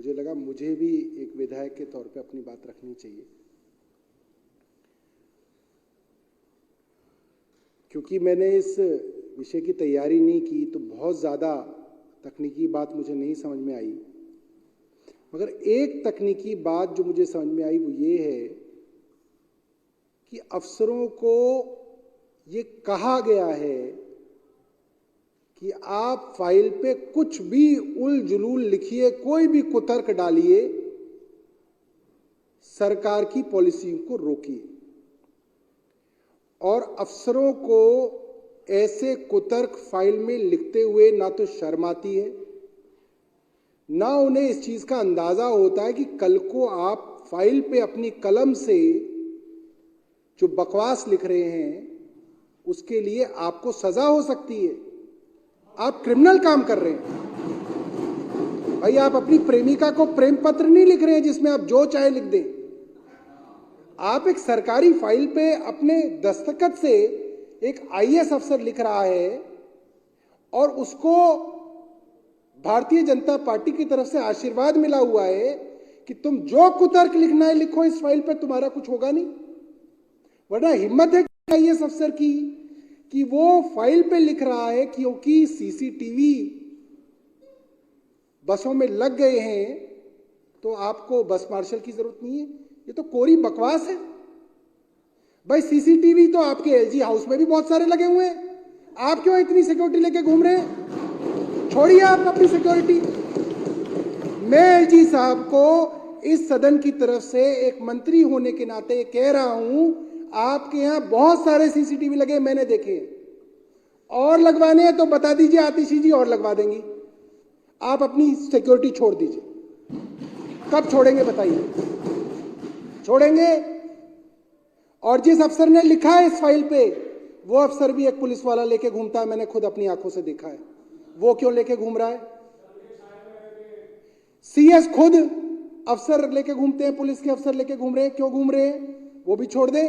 मुझे लगा मुझे भी एक विधायक के तौर पे अपनी बात रखनी चाहिए, क्योंकि मैंने इस विषय की तैयारी नहीं की तो बहुत ज़्यादा तकनीकी बात मुझे नहीं समझ में आई। मगर एक तकनीकी बात जो मुझे समझ में आई वो ये है कि अफसरों को ये कहा गया है कि आप फाइल पे कुछ भी उल जुलूल लिखिए, कोई भी कुतर्क डालिए, सरकार की पॉलिसी को रोकिए। और अफसरों को ऐसे कुतर्क फाइल में लिखते हुए ना तो शर्म आती है, ना उन्हें इस चीज का अंदाजा होता है कि कल को आप फाइल पे अपनी कलम से जो बकवास लिख रहे हैं उसके लिए आपको सजा हो सकती है। आप क्रिमिनल काम कर रहे हैं भाई। आप अपनी प्रेमिका को प्रेम पत्र नहीं लिख रहे हैं जिसमें आप जो चाहे लिख दें। आप एक सरकारी फाइल पे अपने दस्तखत से एक आईएएस अफसर लिख रहा है और उसको भारतीय जनता पार्टी की तरफ से आशीर्वाद मिला हुआ है कि तुम जो कुतर्क लिखना है लिखो इस फाइल पे, तुम्हारा कुछ होगा नहीं। वरना हिम्मत है आईएएस अफसर की कि वो फाइल पे लिख रहा है क्योंकि सीसीटीवी बसों में लग गए हैं तो आपको बस मार्शल की जरूरत नहीं है। ये तो कोरी बकवास है भाई। सीसीटीवी तो आपके एलजी हाउस में भी बहुत सारे लगे हुए हैं, आप क्यों इतनी सिक्योरिटी लेके घूम रहे हैं? छोड़िए आप अपनी सिक्योरिटी। मैं एलजी साहब को इस सदन की तरफ से एक मंत्री होने के नाते कह रहा हूं, आपके यहां बहुत सारे सीसीटीवी लगे, मैंने देखे। और लगवाने हैं तो बता दीजिए आतिशी जी, और लगवा देंगी। आप अपनी सिक्योरिटी छोड़ दीजिए। कब छोड़ेंगे बताइए? छोड़ेंगे। और जिस अफसर ने लिखा है इस फाइल पे वो अफसर भी एक पुलिस वाला लेके घूमता है, मैंने खुद अपनी आंखों से देखा है। वो क्यों लेके घूम रहा है? सीएस खुद अफसर लेके घूमते हैं, पुलिस के अफसर लेके घूम रहे हैं। क्यों घूम रहे हैं? वो भी छोड़ दे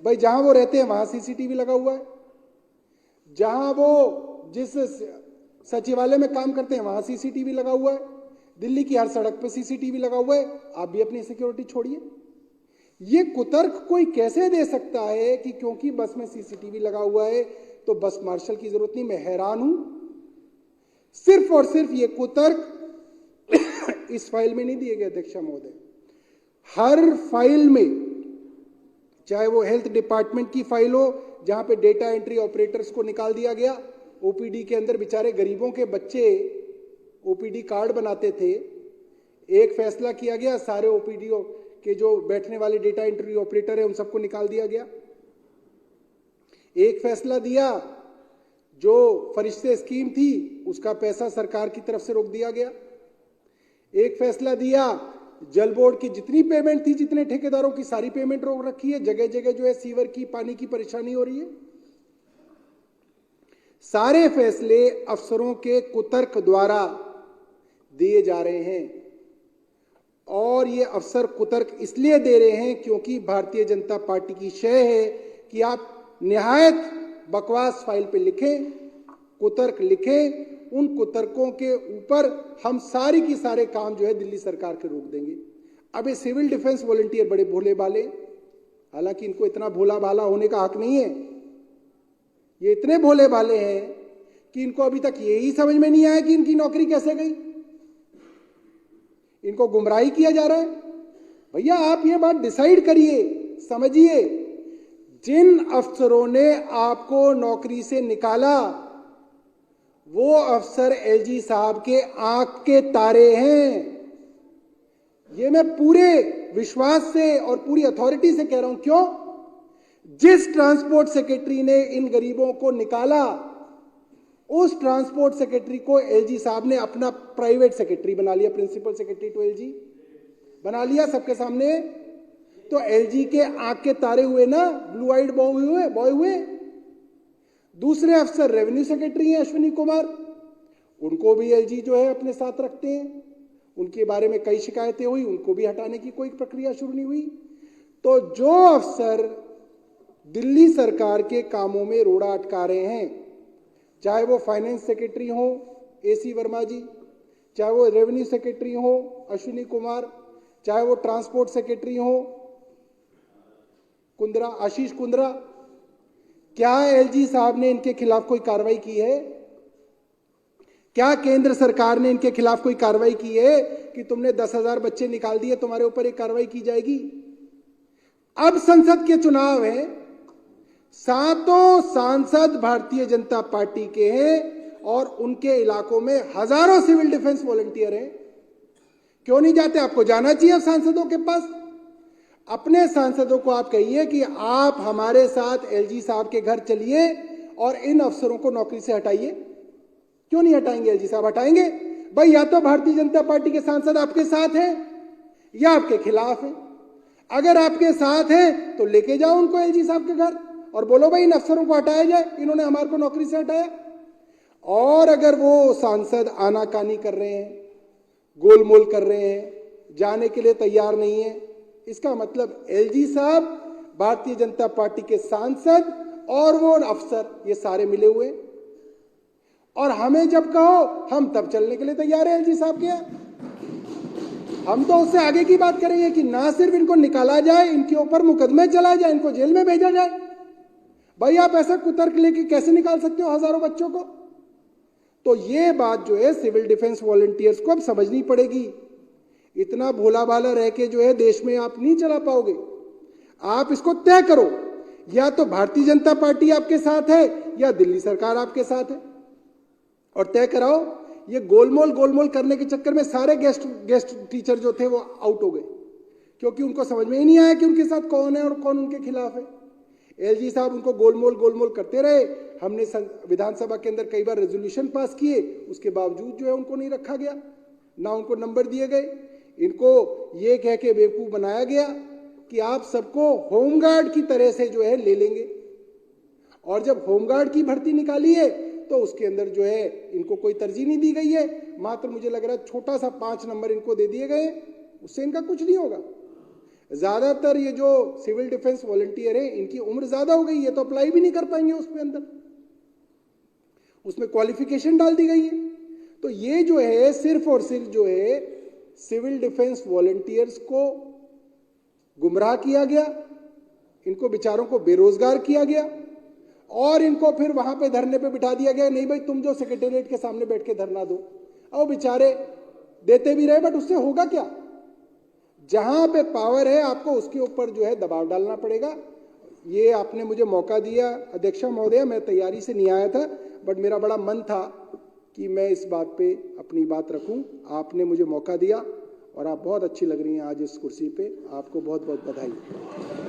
भाई। जहां वो रहते हैं वहां सीसीटीवी लगा हुआ है, जहां वो जिस सचिवालय में काम करते हैं वहां सीसीटीवी लगा हुआ है, दिल्ली की हर सड़क पे सीसीटीवी लगा हुआ है। आप भी अपनी सिक्योरिटी छोड़िए। ये कुतर्क कोई कैसे दे सकता है कि क्योंकि बस में सीसीटीवी लगा हुआ है तो बस मार्शल की जरूरत नहीं? मैं हैरान हूं। सिर्फ और सिर्फ ये कुतर्क इस फाइल में नहीं दिए गए अध्यक्ष महोदय। हर फाइल में, चाहे वो हेल्थ डिपार्टमेंट की फाइल हो जहां पे डेटा एंट्री ऑपरेटर्स को निकाल दिया गया, ओपीडी के अंदर बेचारे गरीबों के बच्चे ओपीडी कार्ड बनाते थे, एक फैसला किया गया, सारे ओपीडी के जो बैठने वाले डेटा एंट्री ऑपरेटर है उन सबको निकाल दिया गया। एक फैसला दिया, जो फरिश्ते स्कीम थी उसका पैसा सरकार की तरफ से रोक दिया गया। एक फैसला दिया, जल बोर्ड की जितनी पेमेंट थी, जितने ठेकेदारों की सारी पेमेंट रोक रखी है। जगह जगह जो है सीवर की, पानी की परेशानी हो रही है। सारे फैसले अफसरों के कुतर्क द्वारा दिए जा रहे हैं। और ये अफसर कुतर्क इसलिए दे रहे हैं क्योंकि भारतीय जनता पार्टी की शय है कि आप निहायत बकवास फाइल पे लिखें, कुतर्क लिखें। उन कुतर्कों के ऊपर हम सारी की सारे काम जो है दिल्ली सरकार के रोक देंगे। अब ये सिविल डिफेंस वॉलंटियर बड़े भोले भाले, हालांकि इनको इतना भोला भाला होने का हक नहीं है। ये इतने भोले भाले हैं कि इनको अभी तक यही समझ में नहीं आया कि इनकी नौकरी कैसे गई। इनको गुमराही किया जा रहा है। भैया आप ये बात डिसाइड करिए, समझिए। जिन अफसरों ने आपको नौकरी से निकाला वो अफसर एलजी साहब के आंख के तारे हैं। ये मैं पूरे विश्वास से और पूरी अथॉरिटी से कह रहा हूं। क्यों? जिस ट्रांसपोर्ट सेक्रेटरी ने इन गरीबों को निकाला उस ट्रांसपोर्ट सेक्रेटरी को एलजी साहब ने अपना प्राइवेट सेक्रेटरी बना लिया, प्रिंसिपल सेक्रेटरी टू एलजी बना लिया सबके सामने। तो एलजी के आंख के तारे हुए ना, ब्लू आइड बॉय हुए। दूसरे अफसर रेवेन्यू सेक्रेटरी हैं अश्विनी कुमार, उनको भी एलजी जो है अपने साथ रखते हैं। उनके बारे में कई शिकायतें हुई, उनको भी हटाने की कोई प्रक्रिया शुरू नहीं हुई। तो जो अफसर दिल्ली सरकार के कामों में रोड़ा अटका रहे हैं, चाहे वो फाइनेंस सेक्रेटरी हो एसी वर्मा जी, चाहे वो रेवेन्यू सेक्रेटरी हो अश्विनी कुमार, चाहे वो ट्रांसपोर्ट सेक्रेटरी हो कुंद्रा, आशीष कुंद्रा, क्या एलजी साहब ने इनके खिलाफ कोई कार्रवाई की है? क्या केंद्र सरकार ने इनके खिलाफ कोई कार्रवाई की है कि तुमने 10,000 बच्चे निकाल दिए, तुम्हारे ऊपर एक कार्रवाई की जाएगी? अब संसद के चुनाव है, सातों सांसद भारतीय जनता पार्टी के हैं और उनके इलाकों में हजारों सिविल डिफेंस वॉलंटियर हैं। क्यों नहीं जाते? आपको जाना चाहिए अब सांसदों के पास। अपने सांसदों को आप कहिए कि आप हमारे साथ एलजी साहब के घर चलिए और इन अफसरों को नौकरी से हटाइए। क्यों नहीं हटाएंगे? एलजी साहब हटाएंगे। भाई या तो भारतीय जनता पार्टी के सांसद आपके साथ हैं या आपके खिलाफ हैं। अगर आपके साथ हैं तो लेके जाओ उनको एलजी साहब के घर और बोलो भाई इन अफसरों को हटाया जाए, इन्होंने हमारे को नौकरी से हटाया। और अगर वो सांसद आनाकानी कर रहे हैं, गोलमोल कर रहे हैं, जाने के लिए तैयार नहीं है, इसका मतलब एलजी साहब, भारतीय जनता पार्टी के सांसद और वो अफसर ये सारे मिले हुए। और हमें जब कहो हम तब चलने के लिए तैयार है एलजी साहब के यहाँ। हम तो उससे आगे की बात करेंगे कि ना सिर्फ इनको निकाला जाए, इनके ऊपर मुकदमे चलाए जाए, इनको जेल में भेजा जाए। भाई आप ऐसा कुतर्क लेके कैसे निकाल सकते हो हजारों बच्चों को? तो ये बात जो है सिविल डिफेंस वॉलंटियर्स को अब समझनी पड़ेगी। इतना भोला भाला रह के जो है देश में आप नहीं चला पाओगे। आप इसको तय करो, या तो भारतीय जनता पार्टी आपके साथ है या दिल्ली सरकार आपके साथ है, और तय कराओ। ये गोलमोल करने के चक्कर में सारे गेस्ट टीचर जो थे वो आउट हो गए, क्योंकि उनको समझ में ही नहीं आया कि उनके साथ कौन है और कौन उनके खिलाफ है। एलजी साहब उनको गोलमोल करते रहे। हमने विधानसभा के अंदर कई बार रेजोल्यूशन पास किए, उसके बावजूद जो है उनको नहीं रखा गया, ना उनको नंबर दिए गए। इनको ये कह के बेवकूफ बनाया गया कि आप सबको होमगार्ड की तरह से जो है ले लेंगे। और जब होमगार्ड की भर्ती निकाली है तो उसके अंदर जो है इनको कोई तरजीह नहीं दी गई है, मात्र मुझे लग रहा है छोटा सा 5 नंबर इनको दे दिए गए, उससे इनका कुछ नहीं होगा। ज्यादातर ये जो सिविल डिफेंस वॉलंटियर है इनकी उम्र ज्यादा हो गई, ये तो अप्लाई भी नहीं कर पाएंगे उसके अंदर, उसमें क्वालिफिकेशन डाल दी गई है। तो ये जो है सिर्फ और सिर्फ जो है सिविल डिफेंस वॉलंटियर्स को गुमराह किया गया, इनको बेचारों को बेरोजगार किया गया और इनको फिर वहां पे धरने पे बिठा दिया गया। नहीं भाई तुम जो सेक्रेटेरिएट के सामने बैठ के धरना दो। और बेचारे देते भी रहे, बट उससे होगा क्या? जहां पे पावर है आपको उसके ऊपर जो है दबाव डालना पड़ेगा। ये आपने मुझे मौका दिया अध्यक्षा महोदय, मैं तैयारी से नहीं आया था, बट मेरा बड़ा मन था कि मैं इस बात पे अपनी बात रखूं। आपने मुझे मौका दिया और आप बहुत अच्छी लग रही हैं आज इस कुर्सी पे, आपको बहुत बहुत बधाई।